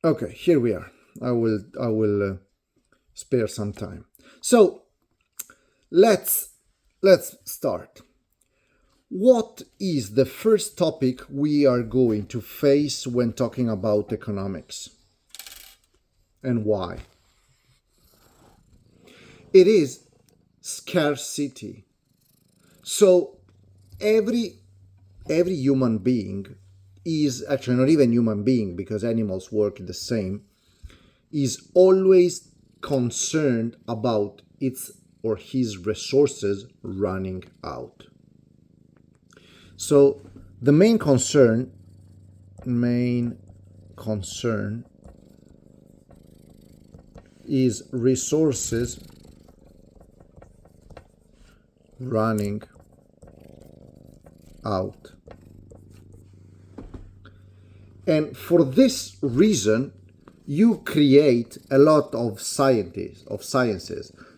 Okay, here we are. I will spare some time. So let's let's start. What is the first topic we are going to face when talking about economics, and why? It is scarcity. So every every human being is actually not even human being because animals work the same, is always concerned about its or his resources running out. So the main concern is resources running out. And for this reason, you create a lot of sciences.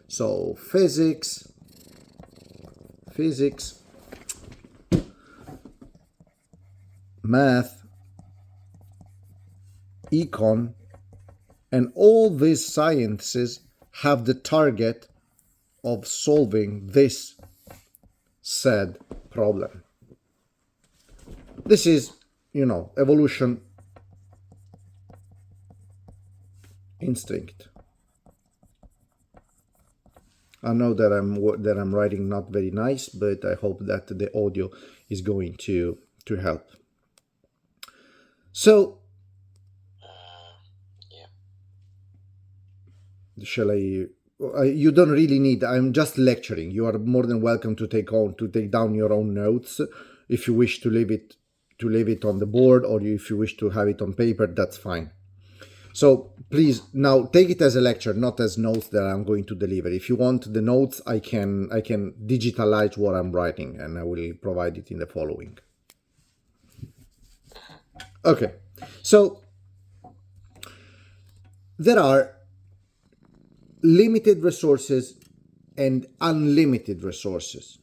So physics, math, econ, and all these sciences have the target of solving this said problem. This is, evolution instinct. I know that I'm writing not very nice, but I hope that the audio is going to help. So, Yeah. shall I? You don't really need. I'm just lecturing. You are more than welcome to take down your own notes. If you wish to leave it on the board, or if you wish to have it on paper, that's fine. So please now take it as a lecture, not as notes that I'm going to deliver. If you want the notes, I can digitalize what I'm writing, and I will provide it in the following. Okay, so there are limited resources and unlimited resources.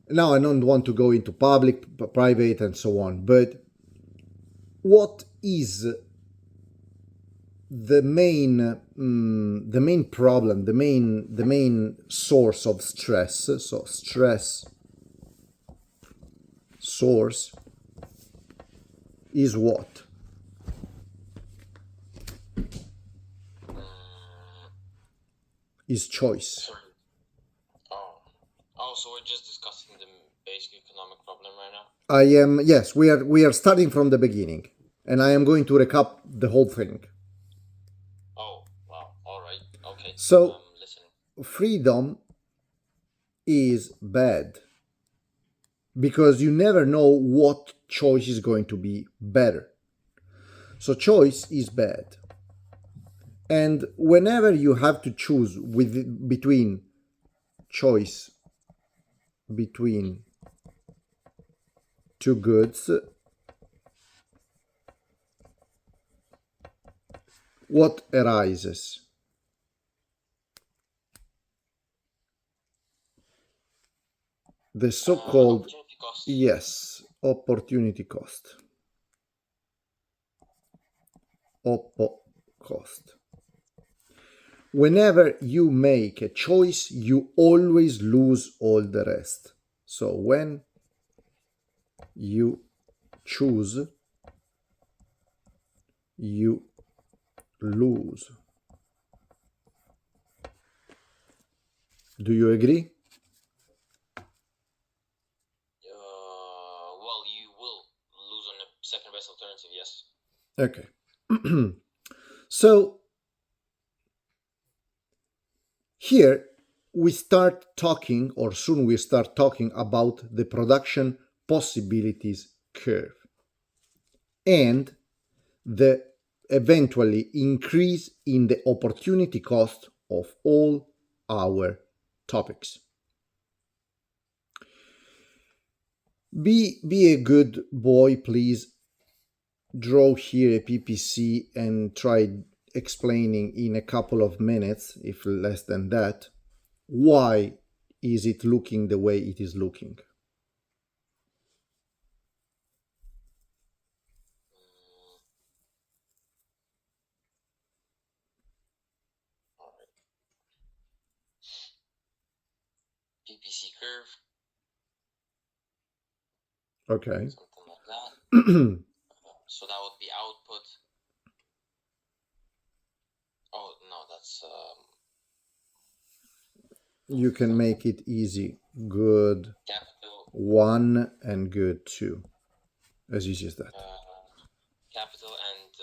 Now I don't want to go into public, private, and so on, but what is the main problem, the main source of stress? So stress source is what? Is choice. Sorry. Oh, so we're just discussing the basic economic problem right now. Yes, we are starting from the beginning, and I am going to recap the whole thing. Oh, wow. All right. Okay. So Listening. freedom is bad because you never know what choice is going to be better. So choice is bad. And whenever you have to choose between choice between two goods, what arises? The so-called, Opportunity cost. yes, opportunity cost. Oppo cost. Whenever you make a choice, you always lose all the rest. So when you choose, you lose. Do you agree? Well, you will lose on the second best alternative. Yes. Okay. So here we start talking, or soon we start talking about the production possibilities curve and the eventually increase in the opportunity cost of all our topics. Be a good boy, please. Draw here a PPC and try explaining in a couple of minutes, if less than that, why is it looking the way it is looking. PPC curve. Okay. Something like that. So that would be output. Oh no, that's You can make it easy. Good capital 1 and good 2. As easy as that. capital and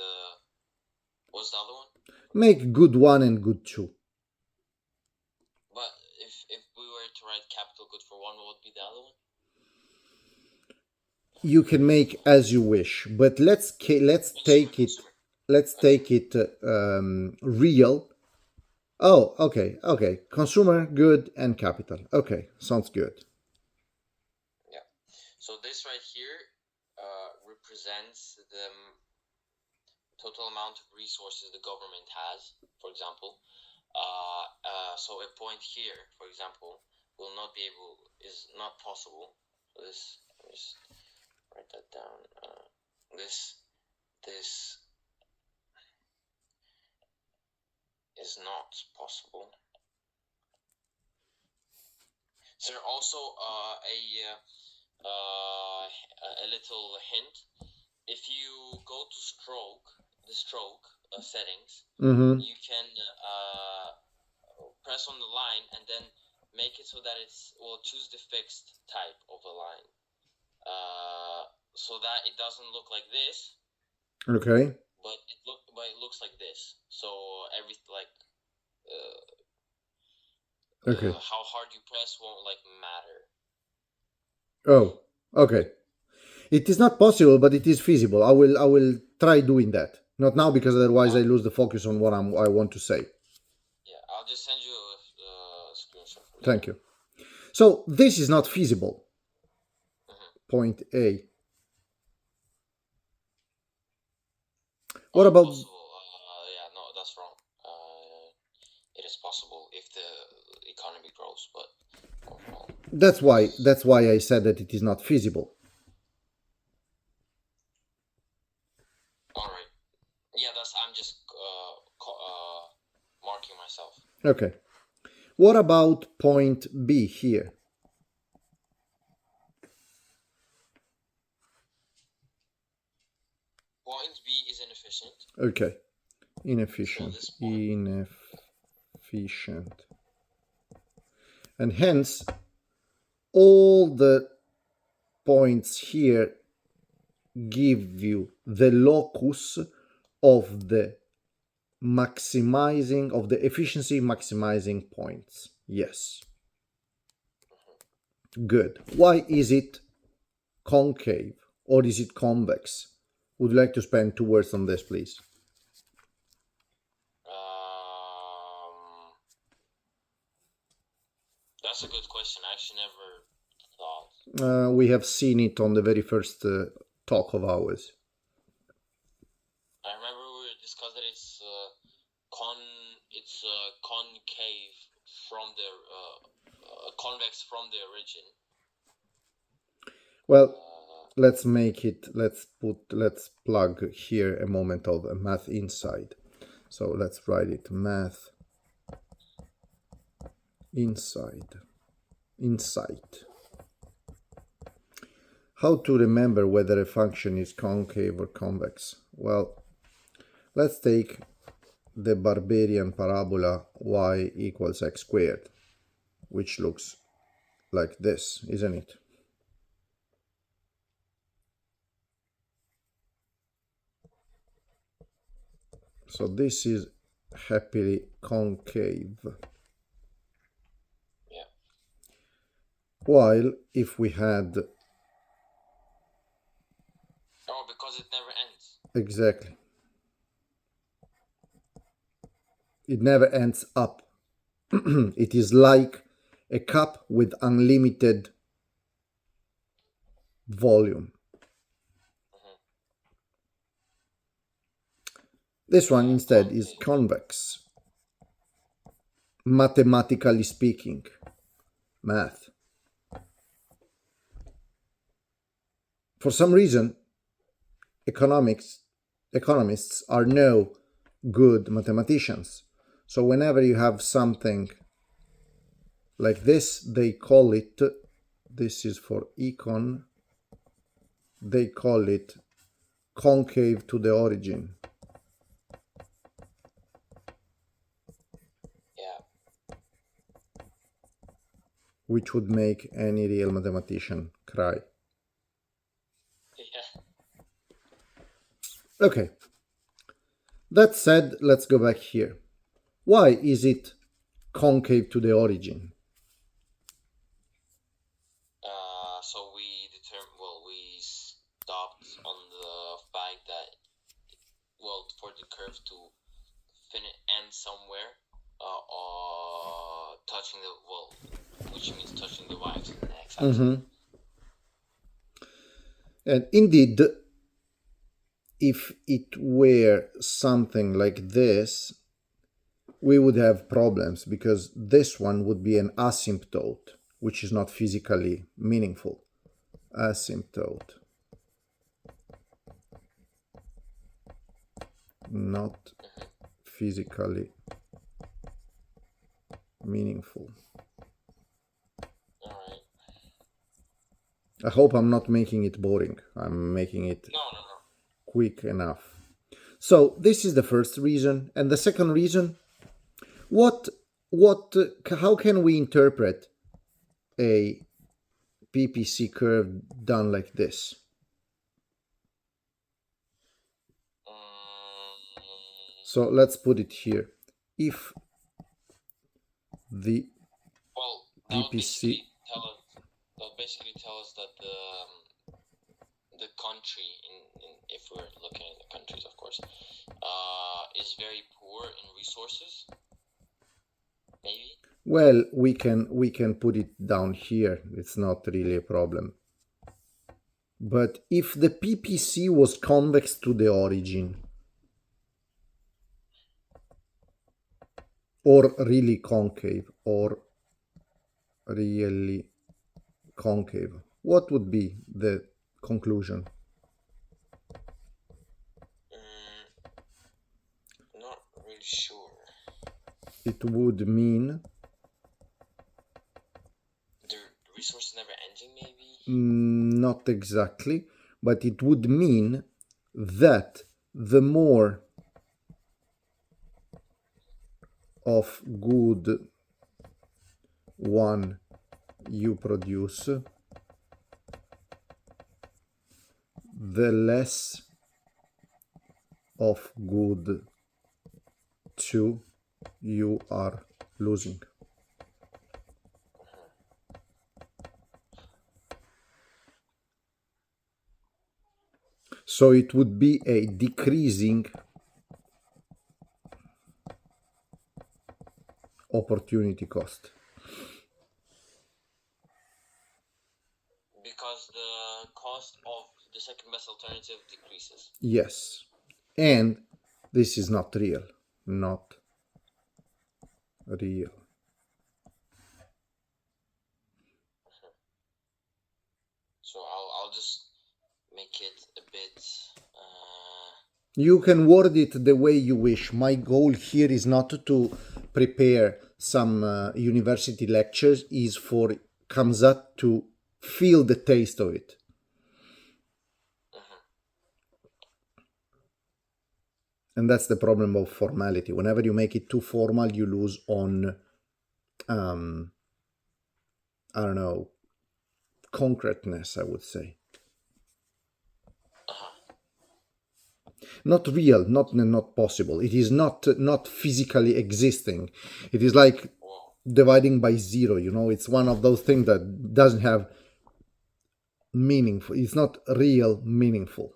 what's the other one? Make good 1 and good 2. But if we were to write capital good for one, what would be the other one? You can make as you wish, but let's take it. Let's take it real. Oh, okay. Consumer, good, and capital. Okay, sounds good. Yeah. So this right here represents the total amount of resources the government has, for example. So a point here, for example, is not possible. So this, let me just write that down. This is not possible. So also a little hint. If you go to the stroke settings, you can press on the line and then make it so that choose the fixed type of a line, so that it doesn't look like this. Okay. But it looks like this. So okay. How hard you press won't matter. Oh, okay. It is not possible, but it is feasible. I will try doing that. Not now, because otherwise I lose the focus on what I want to say. Yeah, I'll just send you a screenshot. Thank you. So this is not feasible. Point A. What about? Possible. Yeah, no, that's wrong. It is possible if the economy grows, but overall. That's why I said that it is not feasible. All right. Yeah, I'm just marking myself. Okay. What about point B here? Point B is inefficient. Okay. Inefficient. So Inefficient. And hence, all the points here give you the locus of the maximizing, of the efficiency maximizing points. Yes. Good. Why is it concave or is it convex? Would you like to spend 2 words on this, please? That's a good question. I actually never thought. We have seen it on the very first talk of ours. I remember we discussed that it's concave from the convex from the origin. Well, let's make it. Let's plug here a moment of a math inside. So let's write it math inside. Insight. How to remember whether a function is concave or convex? Well, let's take the barbarian parabola y equals x squared, which looks like this, isn't it? So this is happily concave. Yeah. While if we had... Oh, because it never ends. Exactly. It never ends up. It is like a cup with unlimited volume. This one instead is convex. Mathematically speaking. Math. For some reason, economists are no good mathematicians. So whenever you have something like this, they call it, this is for econ, they call it concave to the origin. Yeah. Which would make any real mathematician cry. Yeah. Okay. That said, let's go back here. Why is it concave to the origin? So we stopped on the fact that, well, for the curve to end somewhere, touching the, well, which means touching the y-axis and the x-axis. And indeed, if it were something like this, we would have problems because this one would be an asymptote, which is not physically meaningful. Asymptote. Not physically meaningful. All right. I hope I'm not making it boring. I'm making it No. quick enough. So this is the first reason. And the second reason, how can we interpret a PPC curve done like this? So let's put it here. If the PPC, that would basically tell us that the country, if we're looking at the countries, of course, is very poor in resources. Maybe. Well, we can put it down here. It's not really a problem. But if the PPC was convex to the origin, or really concave, what would be the conclusion? Not really sure. It would mean the resource never ending, maybe? Not exactly, but it would mean that the more of good one you produce, the less of good two you are losing. So it would be a decreasing opportunity cost. Because the cost of the second best alternative decreases. Yes. And this is not real. Not real. So I'll just make it a bit... You can word it the way you wish. My goal here is not to prepare some university lectures, is for Kamzat to feel the taste of it. And that's the problem of formality. Whenever you make it too formal, you lose on, I don't know, concreteness, I would say. Not real, not possible. It is not physically existing. It is like dividing by zero, you know. It's one of those things that doesn't have meaningful. It's not real meaningful.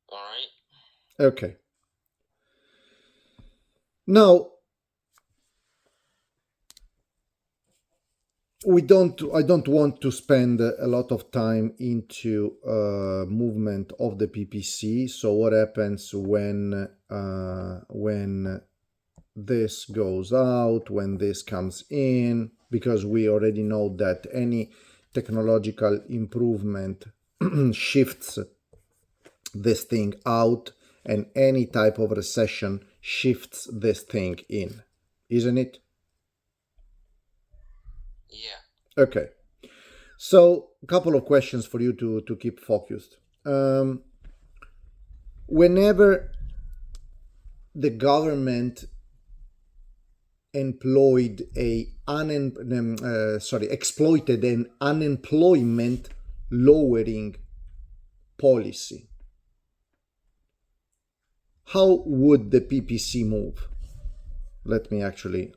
All right. Okay. Now, I don't want to spend a lot of time into movement of the PPC. So what happens when this goes out, when this comes in? Because we already know that any technological improvement shifts this thing out, and any type of recession shifts this thing in, isn't it? Yeah. Okay. So, a couple of questions for you to keep focused. Whenever the government exploited an unemployment lowering policy, how would the PPC move? Let me actually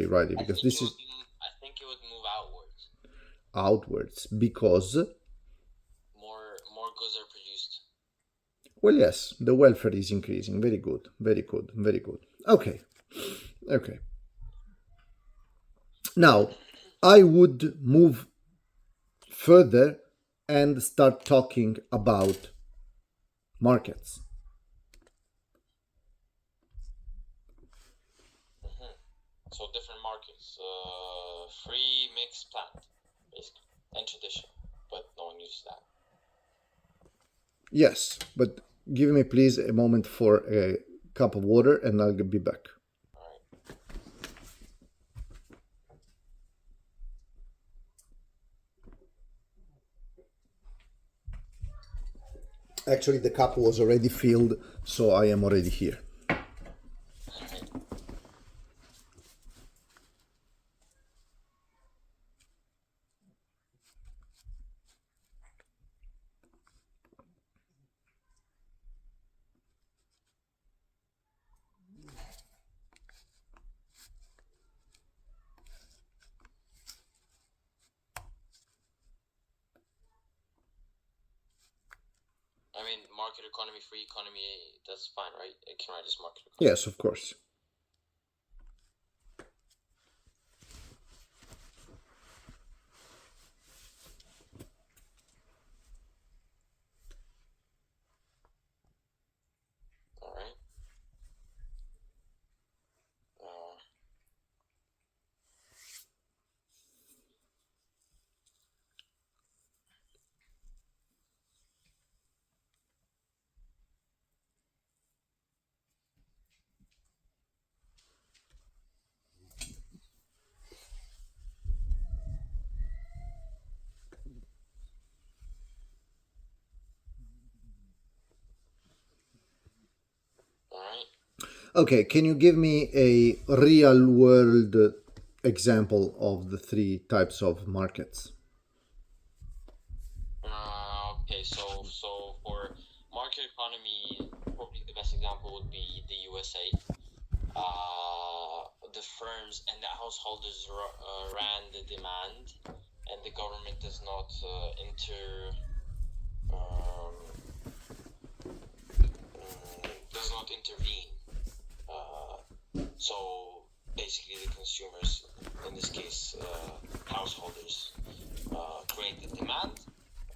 write it, because this is I think it would move outwards. outwards, because More goods are produced. well, yes, the welfare is increasing. Very good, very good, very good. Okay. Now, I would move further and start talking about markets. So different markets, free, mixed, planned, basically, and traditional, but no one uses that. Yes, but give me please a moment for a cup of water and I'll be back. All right. Actually, the cup was already filled, so I am already here. I mean, market economy, free economy, that's fine, right? It can write as market economy. Yes, of course. All right. All right. Okay, can you give me a real world example of the three types of markets? Okay, so for market economy, probably the best example would be the USA. The firms and the householders ran the demand, and the government does not intervene. So basically, the consumers, in this case, householders, create the demand.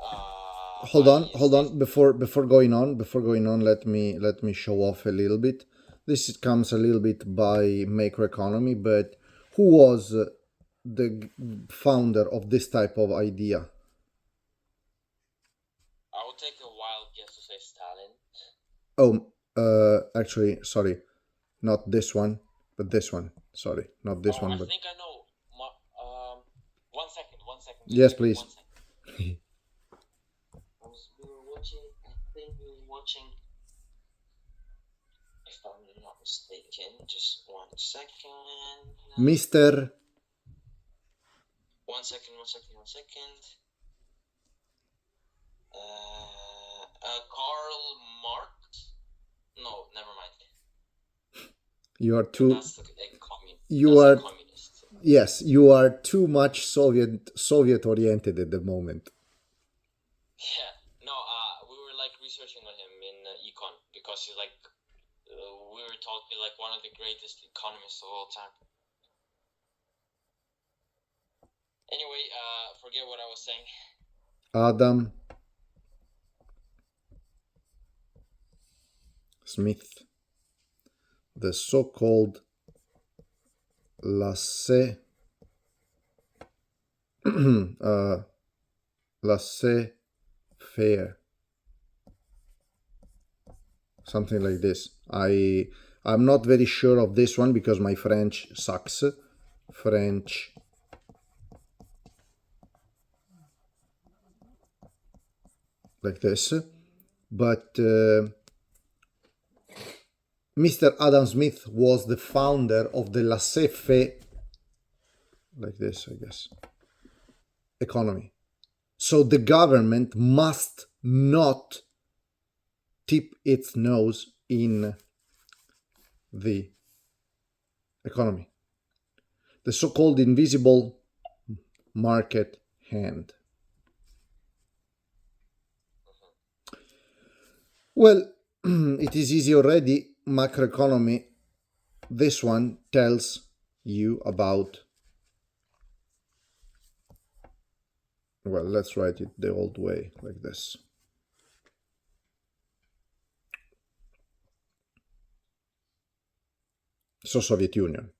Hold on. Before going on, let me show off a little bit. This comes a little bit by macroeconomy, but who was the founder of this type of idea? I would take a wild guess to say Stalin. Oh, actually, sorry, not this one, but this one. Sorry, not this one, I but think I know. One second. yes, please. 1 second. We were watching. I think we were watching. If I'm not mistaken, just 1 second. Mr. 1 second. Karl Marx? No, never mind. You are too. That's You are. Communist. Yes, you are too much Soviet oriented at the moment. Yeah. No. We were like researching on him in econ because he's like. We were talking like one of the greatest economists of all time. Anyway, forget what I was saying. Adam Smith, the so-called laissez-faire fair. Something like this. I'm not very sure of this one because my French sucks. French like this. But Mr. Adam Smith was the founder of the laissez-faire, like this, I guess, economy. So the government must not tip its nose in the economy. The so-called invisible market hand. Well, it is easy already. Macroeconomy, this one tells you about, well, let's write it the old way, like this. So Soviet Union.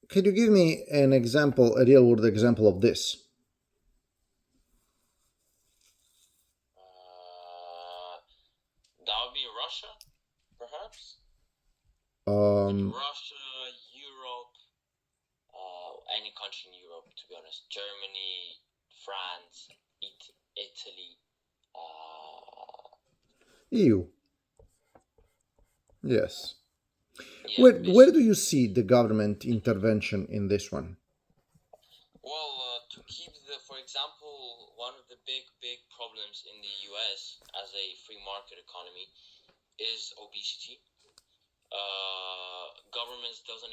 Can you give me an example, a real world example of this? That would be Russia, perhaps. Um, Russia, Europe, any country in Europe, to be honest. Germany, France, Italy. EU. Yes. Yeah, Where do you see the government intervention in this one? Well, to keep for example, one of the big problems in the US as a free market economy is obesity. Governments doesn't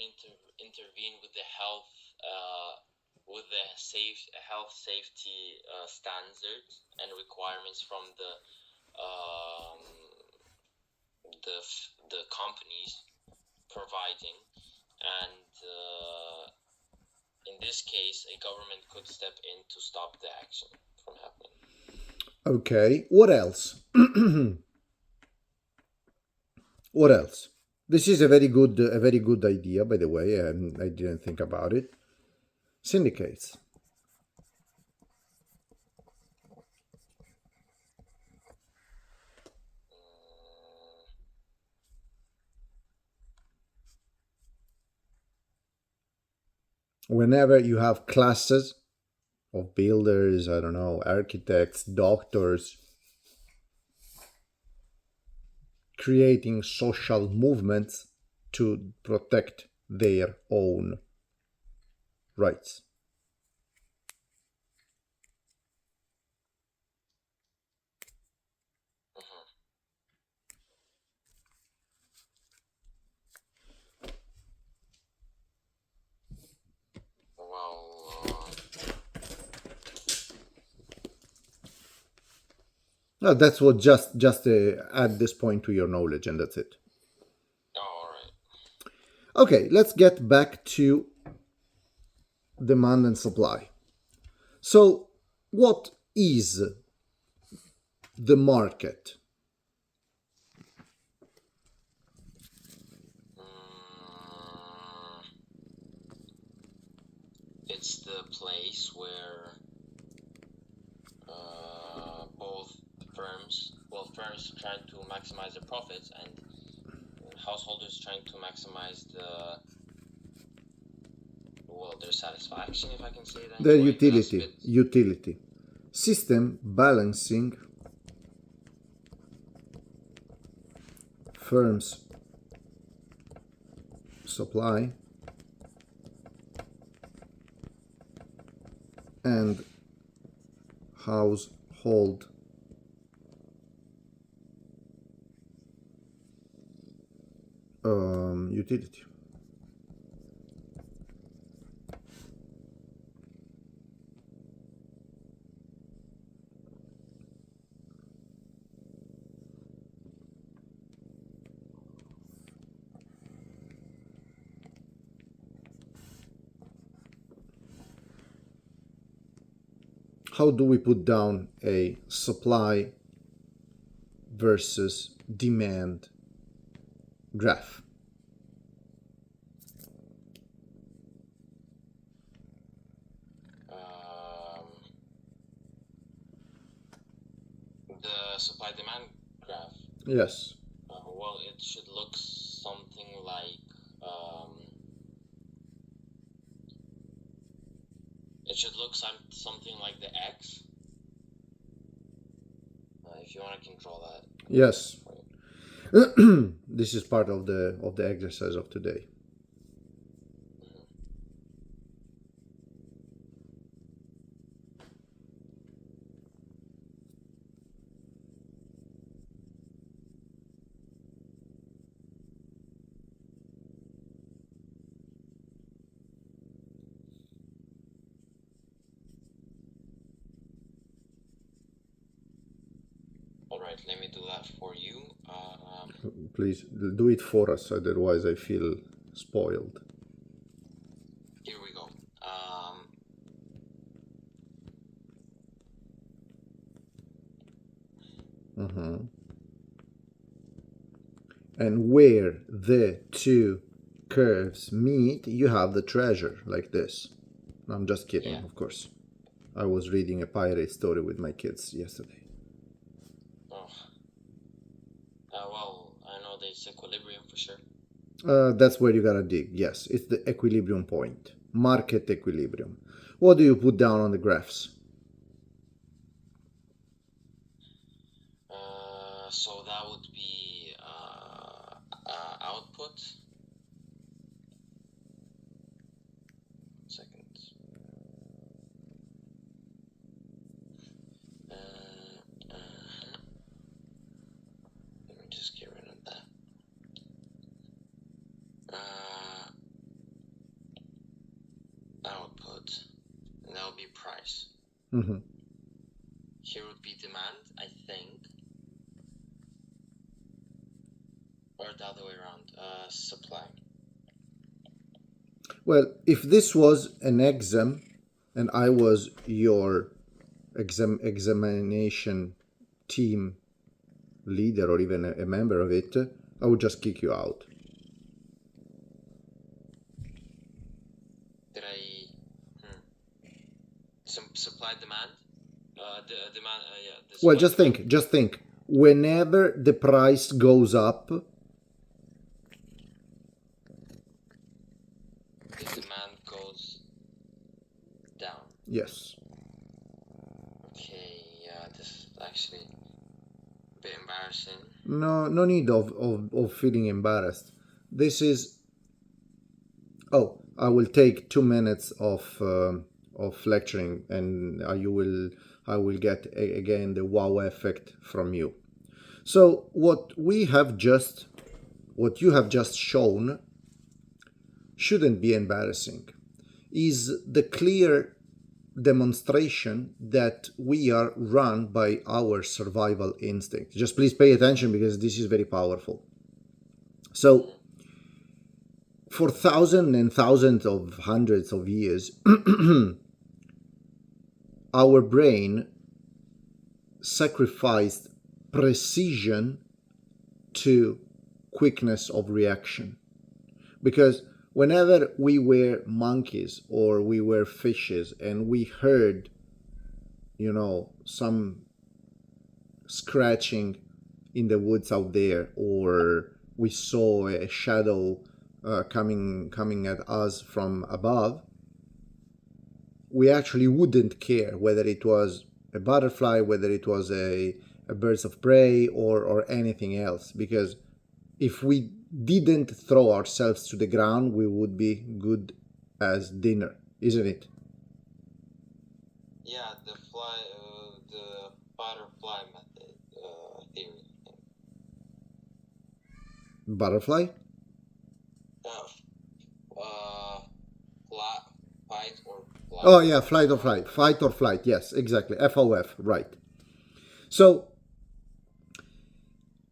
intervene with the health, health safety standards and requirements from um, the companies providing, and in this case, a government could step in to stop the action from happening. Okay, what else? What else? This is a very good idea, by the way, and I didn't think about it. Syndicates. Whenever you have classes of builders, I don't know, architects, doctors, creating social movements to protect their own rights. No, that's what just add this point to your knowledge, and that's it. All right. Okay, let's get back to demand and supply. So, what is the market? It's the place where both firms trying to maximize their profits and householders trying to maximize their satisfaction, if I can say that. Their utility. System balancing firms supply and household utility. How do we put down a supply versus demand graph? demand graph. Yes. Well, it should look something like something like the X. If you want, I can draw that. Yes. This is part of the exercise of today. All right, let me do that for you. Please do it for us, otherwise I feel spoiled. Here we go. And where the two curves meet, you have the treasure, like this. I'm just kidding, Yeah. of course. I was reading a pirate story with my kids yesterday. Oh. Well, I know there's equilibrium for sure. That's where you gotta dig. Yes, it's the equilibrium point. Market equilibrium. What do you put down on the graphs? So that would be output. 1 second. Let me just get rid of that. Output, and that would be price. Here would be demand, I think, or the other way around, supply. Well, if this was an exam and I was your examination team leader or even a member of it, I would just kick you out. Did I? Supply demand? Demand. Yeah. Well, just think. Whenever the price goes up, the demand goes down. Yes. Okay. Yeah. This is actually a bit embarrassing. No need of feeling embarrassed. This is. Oh, I will take 2 minutes of lecturing, and I will get again the wow effect from you. So what you have just shown shouldn't be embarrassing. Is the clear demonstration that we are run by our survival instinct. Just please pay attention because this is very powerful. So for thousands and thousands of hundreds of years, our brain sacrificed precision to quickness of reaction. Because whenever we were monkeys or we were fishes and we heard, some scratching in the woods out there, or we saw a shadow coming at us from above, we actually wouldn't care whether it was a butterfly, whether it was a bird of prey or anything else, because if we didn't throw ourselves to the ground, we would be good as dinner, isn't it? Yeah, the butterfly method theory. Butterfly? Fight or flight. Oh yeah, flight or flight. Fight or flight, yes, exactly. FOF, right. So,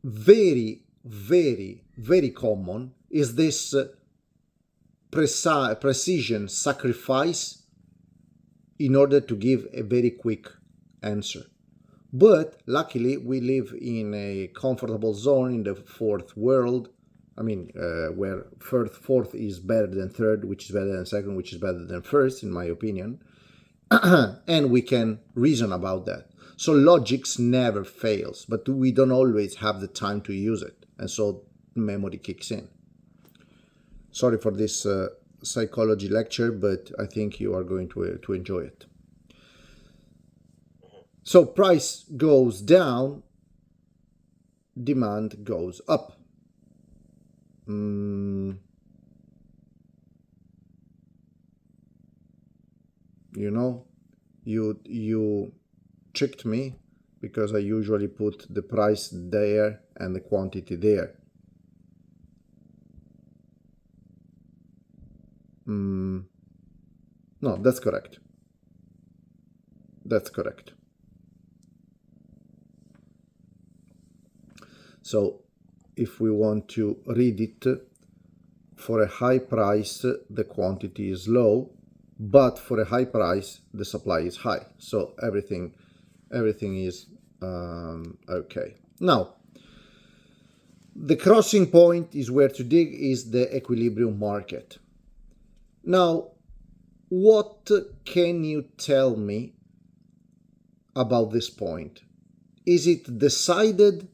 very, very, very common is this precision sacrifice in order to give a very quick answer. But luckily, we live in a comfortable zone in the fourth world. I mean, where fourth is better than third, which is better than second, which is better than first, in my opinion. And we can reason about that. So logics never fails, but we don't always have the time to use it, and so memory kicks in. Sorry for this psychology lecture, but I think you are going to enjoy it. So price goes down, demand goes up. You know, you tricked me, because I usually put the price there and the quantity there. No, that's correct. That's correct. So if we want to read it, for a high price the quantity is low, but for a high price the supply is high. So everything is okay. Now the crossing point is where to dig, is the equilibrium market. Now what can you tell me about this point? Is it decided?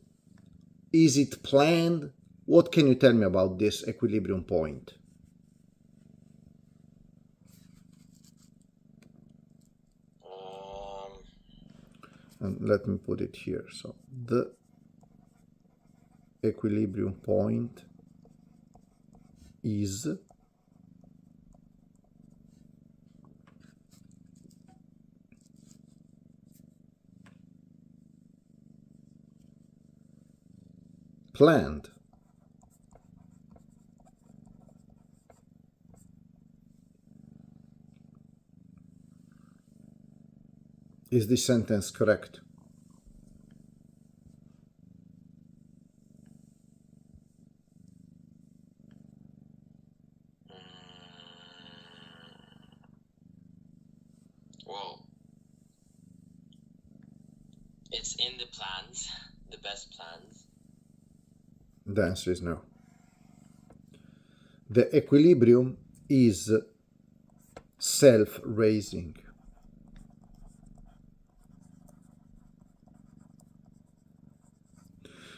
Is it planned? What can you tell me about this equilibrium point? And let me put it here. So the equilibrium point is planned. Is this sentence correct? Well, it's in the plans, the best plans. The answer is no. The equilibrium is self-raising.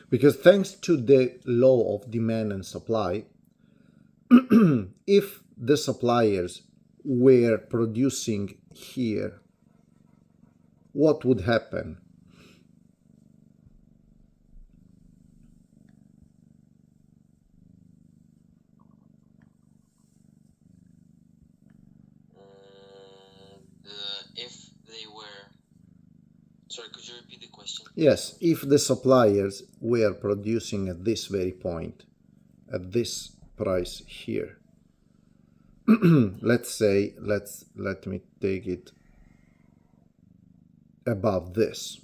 Because thanks to the law of demand and supply, if the suppliers were producing here, what would happen? If they were... Sorry, could you repeat the question? Yes, if the suppliers were producing at this very point, at this price here, let's say, let me take it above this.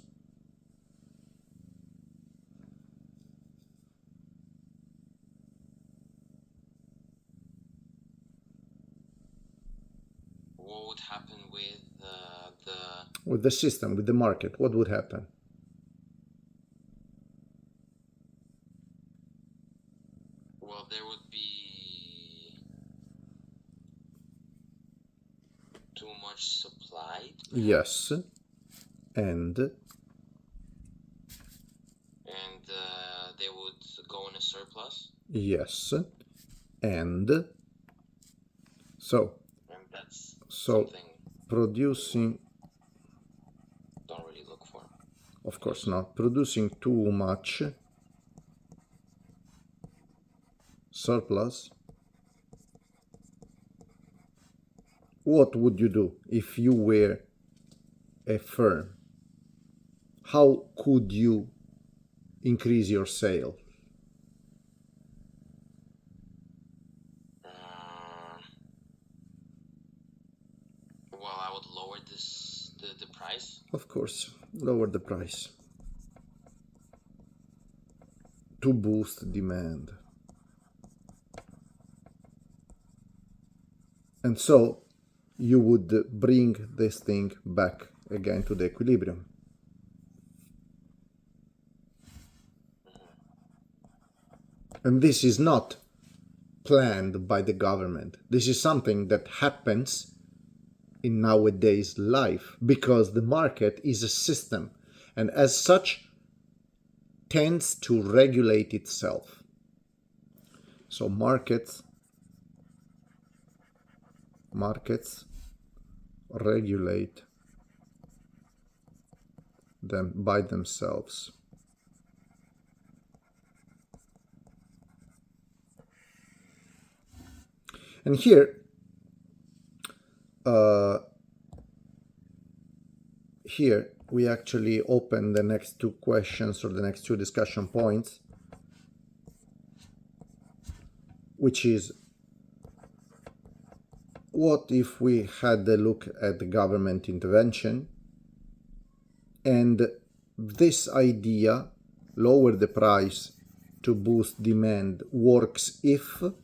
What would happen with With the system, with the market, what would happen? Well, there would be too much supply. Yes, and they would go in a surplus. Yes, and so that's something producing, don't really look for. Of course not, producing too much surplus. What would you do if you were a firm? How could you increase your sale? Well, I would lower the price. Of course, lower the price to boost demand. And so you would bring this thing back again to the equilibrium. And this is not planned by the government. This is something that happens in nowadays life, because the market is a system. and as such tends to regulate itself. So markets regulate them by themselves. And here we actually open the next two questions, or the next two discussion points, which is, what if we had a look at the government intervention, and this idea, lower the price to boost demand, works if the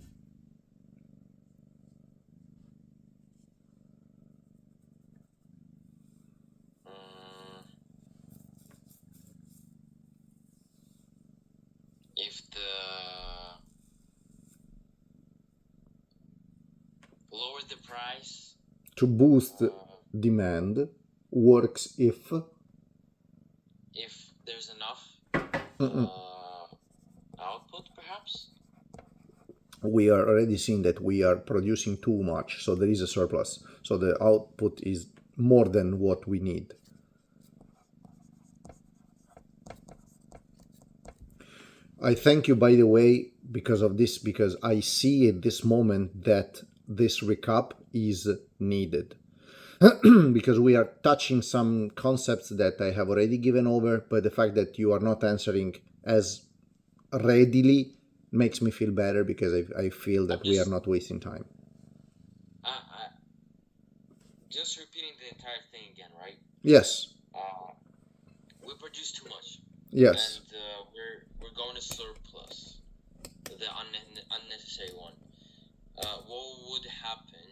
lower the price to boost demand works if there's enough output, perhaps. We are already seeing that we are producing too much, so there is a surplus, so the output is more than what we need. I thank you, by the way, because of this, because I see at this moment that this recap is needed. Because we are touching some concepts that I have already given over, but the fact that you are not answering as readily makes me feel better, because I feel that we are not wasting time. Just repeating the entire thing again, right? Yes. We produce too much. Yes. And we're going to surplus the unnecessary one. What would happen?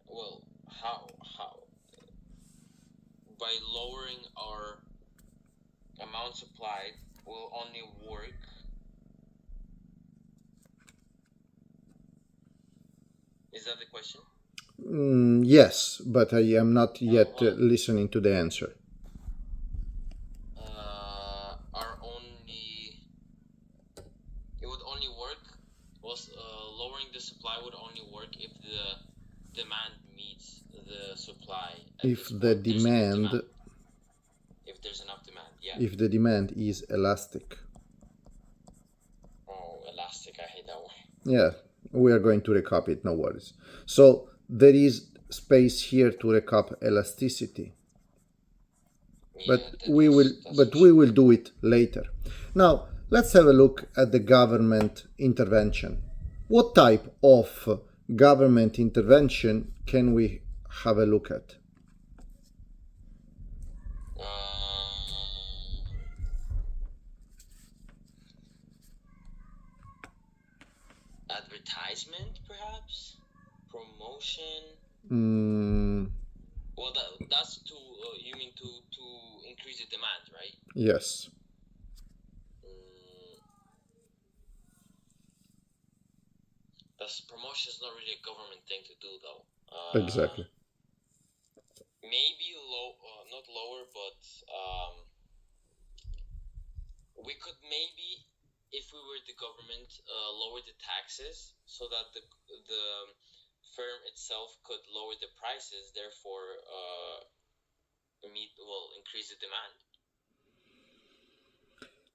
Well, how? By lowering our amount supplied will only work Is that the question? Yes, but I am not yet listening to the answer. It would only work, lowering the supply would only work if the demand meets the supply. If the demand, if there's enough demand, yeah. If the demand is elastic. Oh, elastic, I hate that one. Yeah, we are going to recap it, no worries. So there is space here to recap elasticity. But we will do it later. Now, let's have a look at the government intervention. What type of government intervention can we have a look at? Advertisement, perhaps? Promotion? Well, that's to, you mean to increase the demand, right? Yes. Promotion is not really a government thing to do, though. Exactly. Maybe not lower, but we could maybe, if we were the government, lower the taxes so that the firm itself could lower the prices, therefore increase the demand.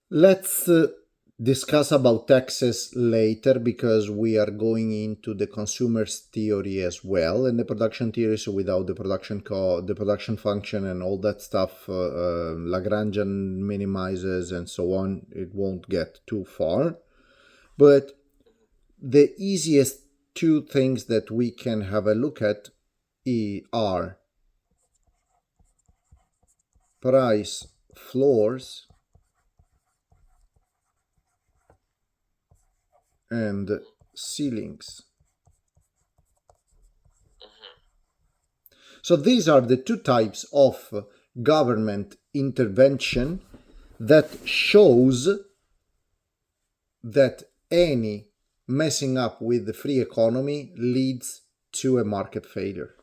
Let's discuss about taxes later, because we are going into the consumer's theory as well, and the production theory. So without the production function and all that stuff, Lagrangian minimizes and so on, it won't get too far. But the easiest two things that we can have a look at are price floors and ceilings. So these are the two types of government intervention that shows that any messing up with the free economy leads to a market failure.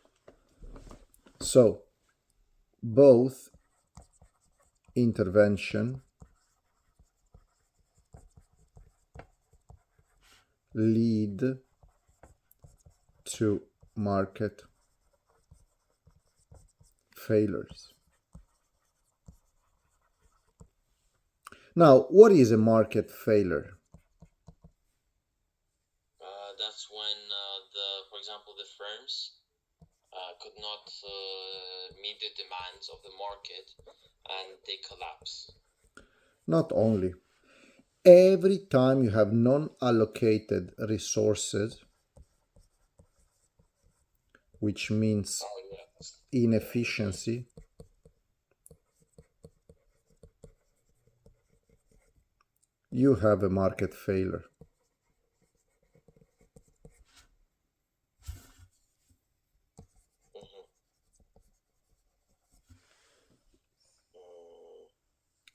So both intervention lead to market failures. Now, what is a market failure? That's when for example, the firms could not meet the demands of the market and they collapse. Not only. Every time you have non-allocated resources, which means inefficiency, you have a market failure.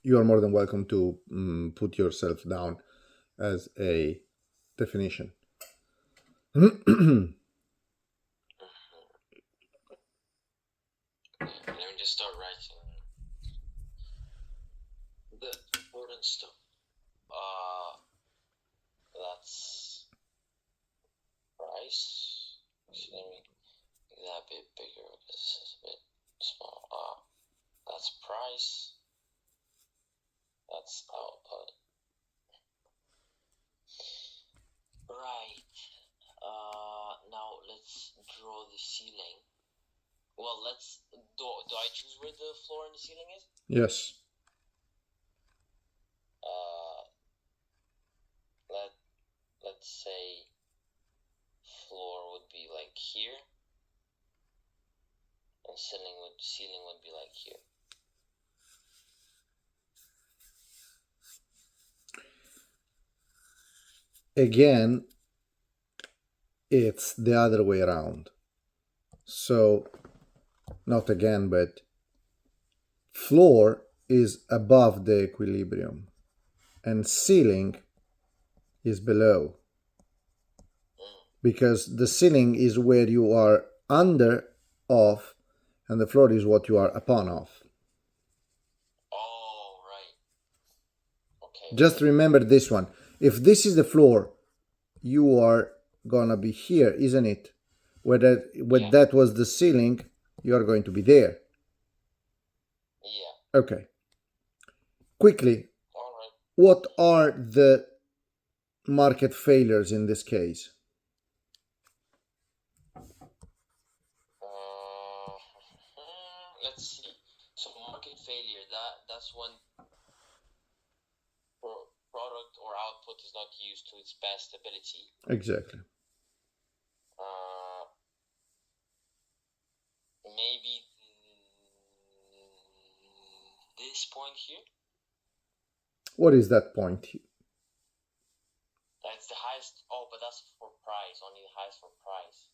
You are more than welcome to put yourself down as a definition. Let me just start writing the important stuff. That's price. Let me make that a bit bigger. This is a bit small. That's price. That's output. Right. Now let's draw the ceiling. Well, let's do I choose where the floor and the ceiling is? Yes. Let's say floor would be like here, and ceiling would be like here. Again, it's the other way around. So, not again, but floor is above the equilibrium and ceiling is below. Because the ceiling is where you are under of, and the floor is what you are upon of. Oh, right. Okay. Just remember this one. If this is the floor, you are gonna be here, isn't it? When that was the ceiling, you are going to be there. Yeah. Okay. Quickly, All right. what are the market failures in this case? Let's see. So market failure, that's when product or output is not used to its best ability. Exactly. Maybe this point here. What is that point? It's the highest. Oh, but that's for price. Only the highest for price.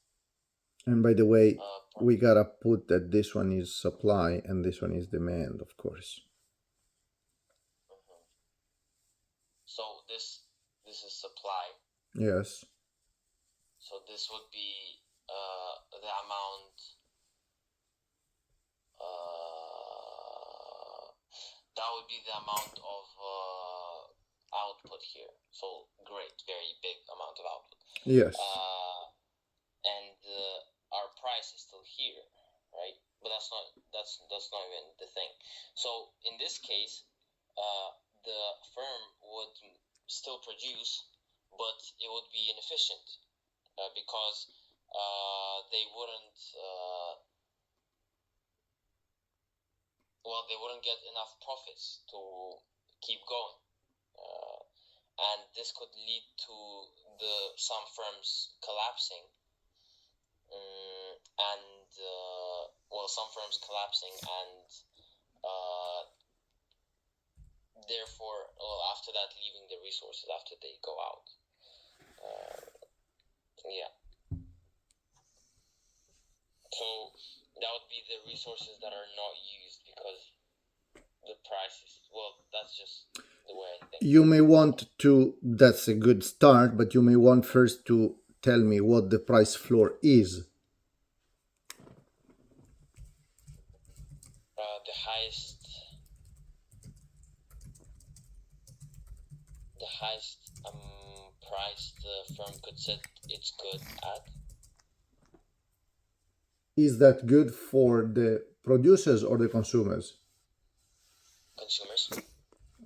And by the way, we gotta put that this one is supply and this one is demand, of course. So this is supply. Yes. So this would be the amount. That would be the amount of output here. So great, very big amount of output. Yes. And our price is still here, right? But that's not even the thing. So in this case, the firm would still produce, but it would be inefficient because they wouldn't. They wouldn't get enough profits to keep going, and this could lead to some firms collapsing, some firms collapsing, and therefore, after that, leaving the resources after they go out. So that would be the resources that are not used because the prices. That's just the way I think. You may want to, that's a good start, but you may want first to tell me what the price floor is. The highest highest price the firm could set its good at? Is that good for the producers or the consumers? Consumers.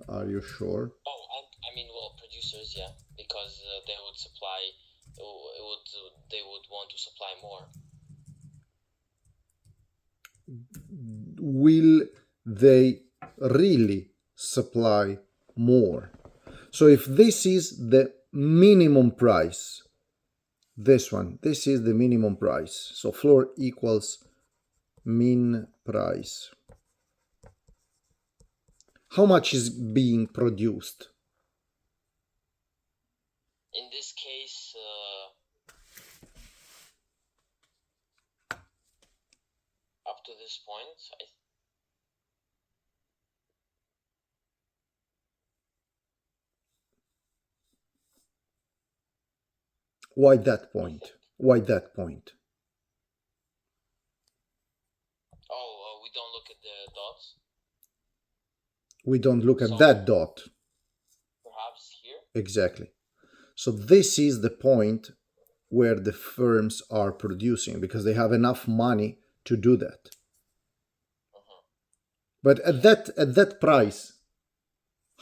Are you sure? Oh, I mean, well, producers, yeah, because they would supply. They would want to supply more. Will they really supply more? So if this is the minimum price, this is the minimum price. So floor equals min price. How much is being produced? In this case, up to this point, Why that point? Why that point? Oh, we don't look at the dots. We don't look at So, that dot. Perhaps here? Exactly. So this is the point where the firms are producing because they have enough money to do that. But at that price,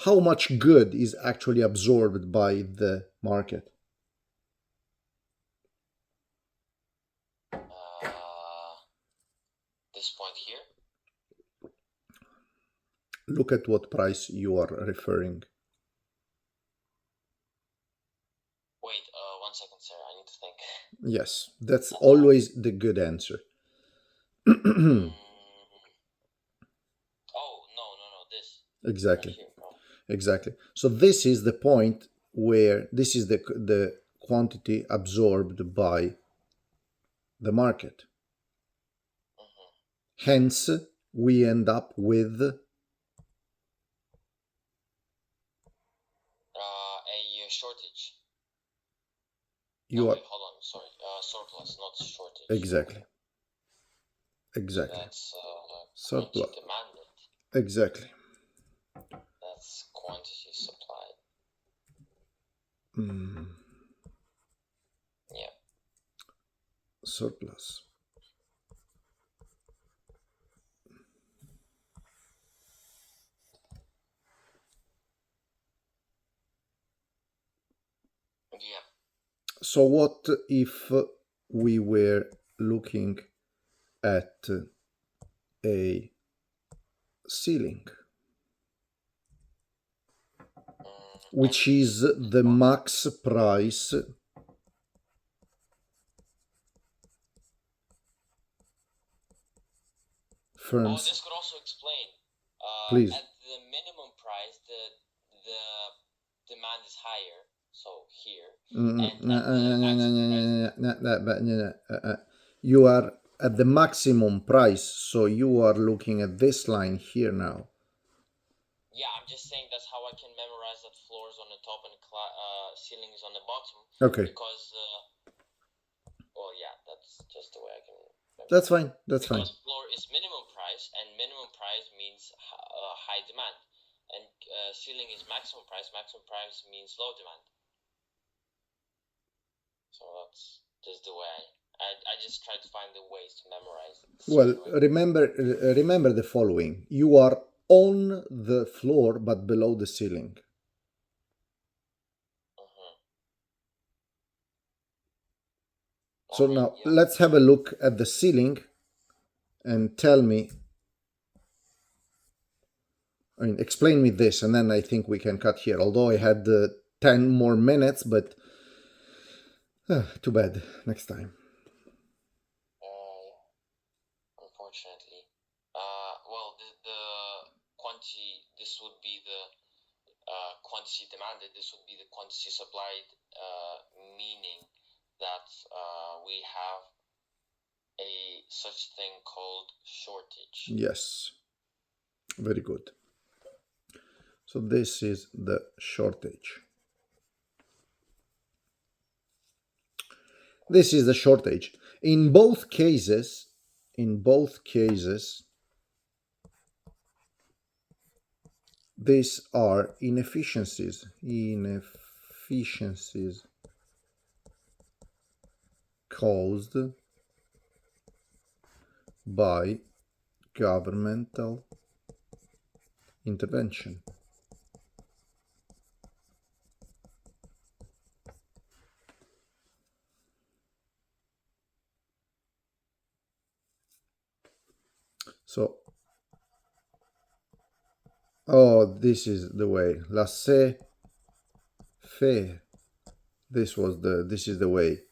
how much good is actually absorbed by the market? This point here. Look at what price you are referring. Wait, 1 second, sir. I need to think. Yes, that's always the good answer. Oh, no, this. Exactly. Right here. Oh. Exactly. So this is the point where this is the quantity absorbed by the market. Hence, we end up with a shortage. Wait, hold on, sorry. Surplus, not shortage. Exactly. So that's surplus. Demanded. Exactly. That's quantity supplied. Yeah. Surplus. Yeah. So what if we were looking at a ceiling, which is the max price firms. This could also explain. Please. At the minimum price, the demand is higher. So here, you are at the maximum price, so you are looking at this line here now. Yeah, I'm just saying that's how I can memorize that floor is on the top and ceiling is on the bottom. Okay. Because, well, yeah, that's just the way I can memorize. That's fine. That's because fine. Floor is minimum price, and minimum price means high demand, and ceiling is maximum price. Maximum price means low demand. So that's just the way I just try to find the ways to memorize it. Well, remember the following: you are on the floor but below the ceiling. So now let's have a look at the ceiling and tell me, explain me this, and then I think we can cut here. Although I had 10 more minutes, but too bad. Next time. Unfortunately. Well, the quantity, this would be the quantity demanded, this would be the quantity supplied, meaning that we have a such thing called shortage. Yes. Very good. So this is the shortage. This is the shortage. In both cases, these are inefficiencies caused by governmental intervention. So, oh, this is the way. Laissez-faire. This is the way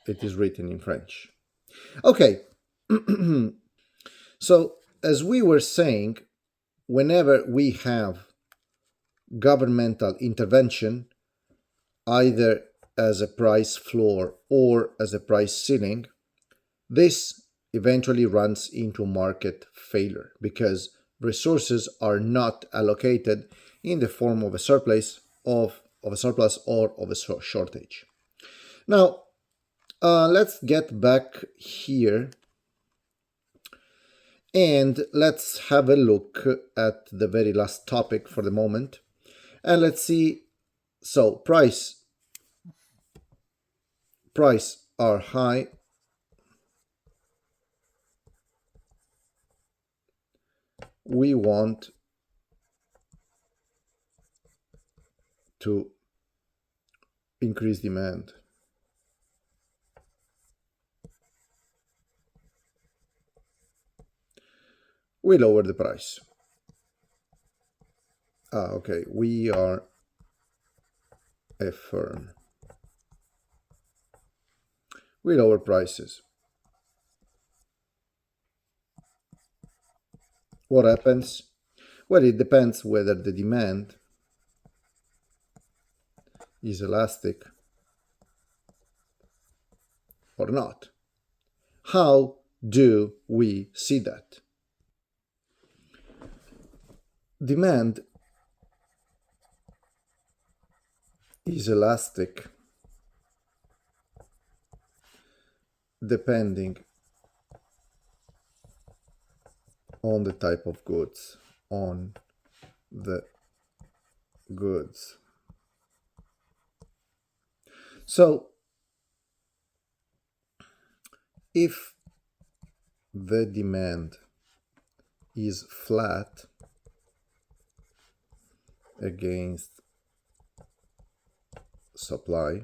it is written in French. Okay. So, as we were saying, whenever we have governmental intervention, either as a price floor or as a price ceiling, this eventually runs into market failure because resources are not allocated in the form of a surplus or of a shortage. Now, let's get back here and let's have a look at the very last topic for the moment. And let's see, so price are high. We want to increase demand. We lower the price. Okay, we are a firm. We lower prices. What happens? Well, it depends whether the demand is elastic or not. How do we see that? Demand is elastic depending on the type of goods, on the goods. So, if the demand is flat against supply,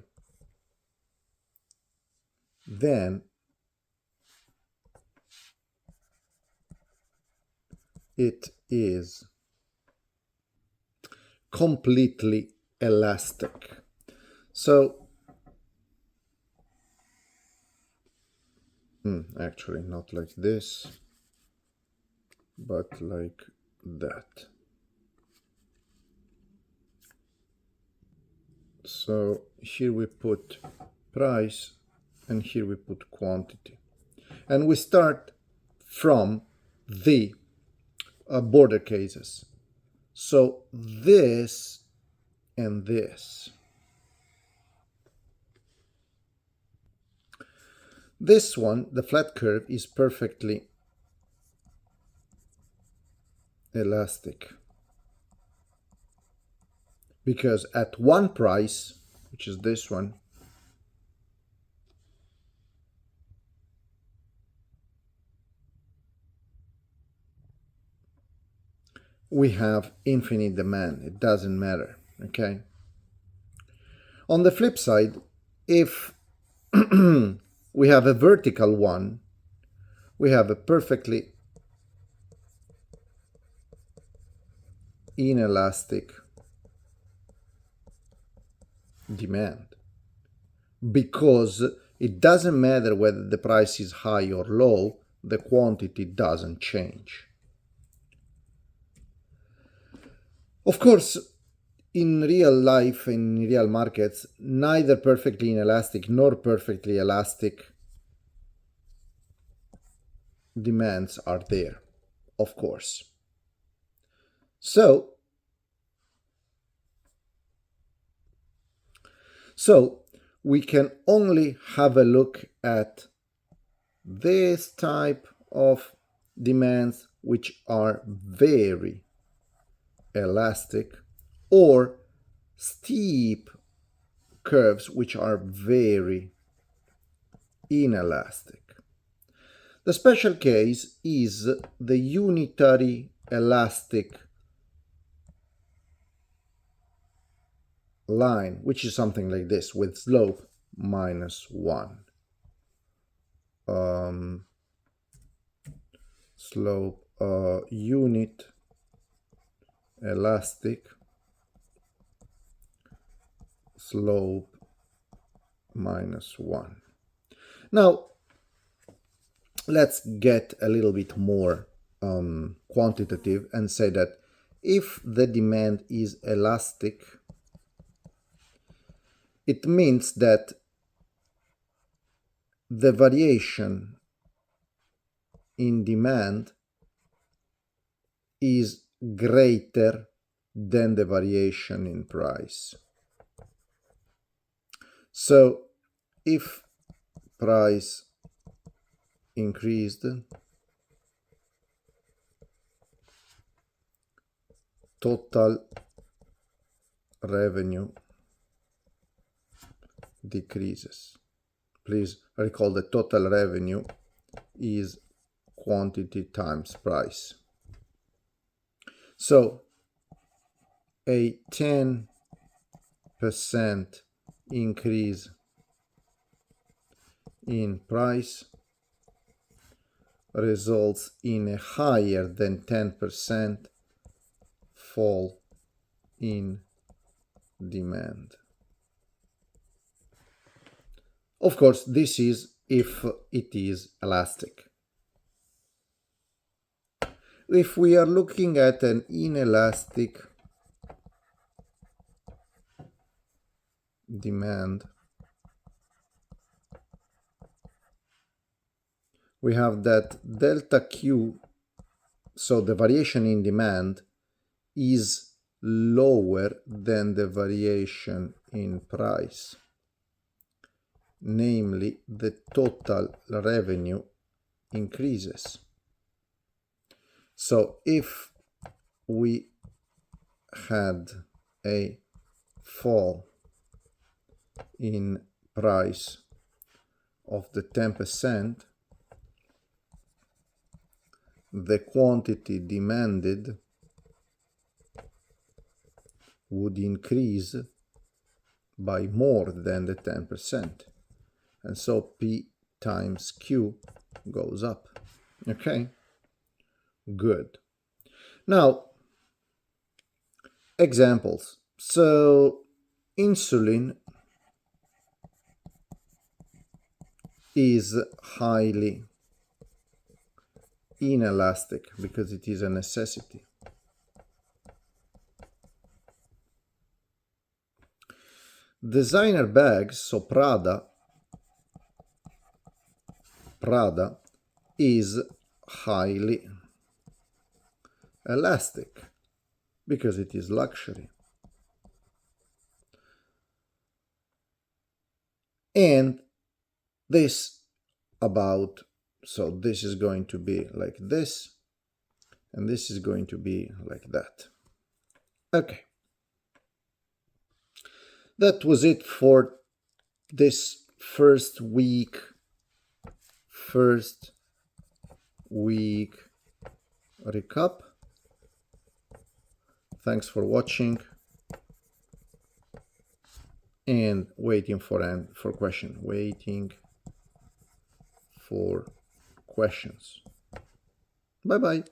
then it is completely elastic. So, actually not like this, but like that. So here we put price and here we put quantity. And we start from the border cases. So this and this. This one, the flat curve, is perfectly elastic. Because at one price, which is this one, we have infinite demand. It doesn't matter, okay? On the flip side, if we have a vertical one, we have a perfectly inelastic demand because it doesn't matter whether the price is high or low, the quantity doesn't change. Of course, in real life, in real markets, neither perfectly inelastic nor perfectly elastic demands are there, of course. So we can only have a look at this type of demands which are very elastic, or steep curves which are very inelastic. The special case is the unitary elastic line, which is something like this with slope -1. Slope unit elastic, slope -1. Now let's get a little bit more quantitative and say that if the demand is elastic, it means that the variation in demand is greater than the variation in price. So if price increased, total revenue decreases. Please recall that total revenue is quantity times price. So a 10% increase in price results in a higher than 10% fall in demand. Of course, this is if it is elastic. If we are looking at an inelastic demand, we have that delta Q, so the variation in demand, is lower than the variation in price. Namely, the total revenue increases. So if we had a fall in price of the 10%, the quantity demanded would increase by more than the 10%. And so P times Q goes up. Okay? Good. Now, examples. So, insulin is highly inelastic because it is a necessity. Designer bags, so Prada is highly elastic because it is luxury. And this about, so this is going to be like this, and this is going to be like that. Okay. That was it for this first week recap. Thanks for watching and waiting for questions. Bye bye.